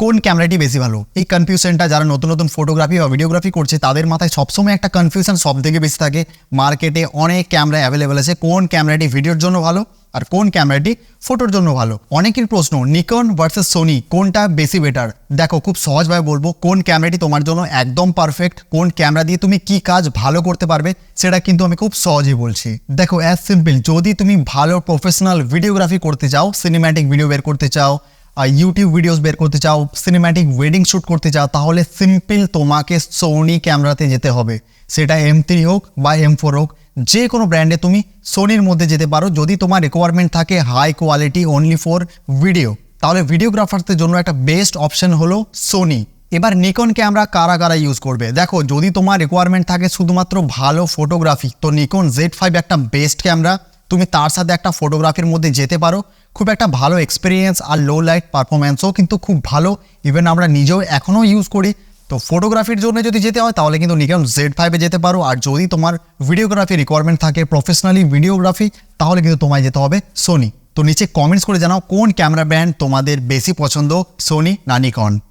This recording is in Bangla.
কোন ক্যামেরাটি বেশি ভালো। এই কনফিউশনটা যারা নতুন নতুন ফটোগ্রাফি বা ভিডিওগ্রাফি করছে তাদের মাথায় সবসময় একটা কনফিউশন সব থেকে বেশি থাকে। মার্কেটে অনেক ক্যামেরা অ্যাভেলেবেল আছে, কোন ক্যামেরাটি ভিডিওর জন্য ভালো আর কোন ক্যামেরাটি ফটোর জন্য ভালো। অনেকের প্রশ্ন নিকন ভার্সেস সোনি কোনটা বেশি বেটার। দেখো খুব সহজভাবে বলবো কোন ক্যামেরাটি তোমার জন্য একদম পারফেক্ট, কোন ক্যামেরা দিয়ে তুমি কি কাজ ভালো করতে পারবে সেটা কিন্তু আমি খুব সহজেই বলছি। দেখো অ্যাজ সিম্পল, যদি তুমি ভালো প্রফেশনাল ভিডিওগ্রাফি করতে চাও, সিনেম্যাটিক ভিডিও বের করতে চাও, ইউটিউব ভিডিওস বের করতে চাও, সিনেম্যাটিক ওয়েডিং শ্যুট করতে চাও, তাহলে সিম্পল তোমাকে সোনি ক্যামেরাতে যেতে হবে। সেটা M3 হোক বা M4 হোক, যে কোনো ব্র্যান্ডে তুমি সোনির মধ্যে যেতে পারো। যদি তোমার রিকোয়ারমেন্ট থাকে high quality only for video, তাহলে ভিডিওগ্রাফারদের জন্য একটা বেস্ট অপশন হলো সোনি। এবার নিকন ক্যামেরা কারা কারা ইউজ করবে। দেখো যদি তোমার রিকোয়ারমেন্ট থাকে শুধুমাত্র ভালো ফটোগ্রাফি, তো নিকন Z5 একটা বেস্ট ক্যামেরা। তুমি তার সাথে একটা ফটোগ্রাফির মধ্যে যেতে পারো, খুব একটা ভালো এক্সপিরিয়েন্স আর লো লাইট পারফরমেন্সও কিন্তু খুব ভালো। ইভেন আমরা নিজেও এখনও ইউজ করি। তো ফটোগ্রাফির জন্য যদি যেতে হয় তাহলে কিন্তু নিকন Z5-এ যেতে পারো। আর যদি তোমার ভিডিওগ্রাফি রিকোয়ারমেন্ট থাকে, প্রফেশনালি ভিডিওগ্রাফি, তাহলে কিন্তু তোমায় যেতে হবে সোনি। তো নিচে কমেন্টস করে জানাও কোন ক্যামেরা ব্র্যান্ড তোমাদের বেশি পছন্দ, সোনি না নিকন।